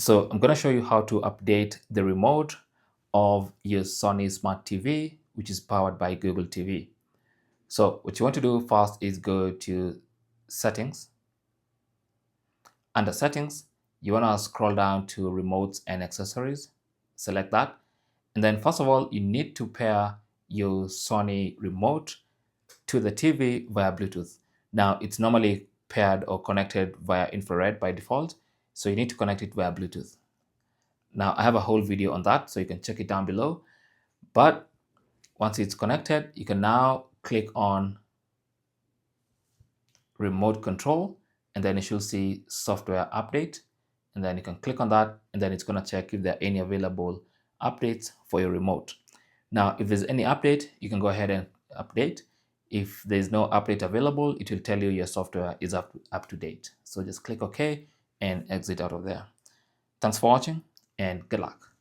So I'm going to show you how to update the remote of your Sony Smart TV, which is powered by Google TV. So what you want to do first is go to settings. Under settings, you want to scroll down to remotes and accessories. Select that. And then first of all, you need to pair your Sony remote to the TV via Bluetooth. Now it's normally paired or connected via infrared by default. So you need to connect it via Bluetooth. Now I have a whole video on that, so you can check it down below. But once it's connected, you can now click on remote control, and then you should see software update. And then you can click on that, and then it's going to check if there are any available updates for your remote. Now, if there's any update, you can go ahead and update. If there's no update available, it will tell you your software is up to date. So just click OK and exit out of there. Thanks for watching and good luck.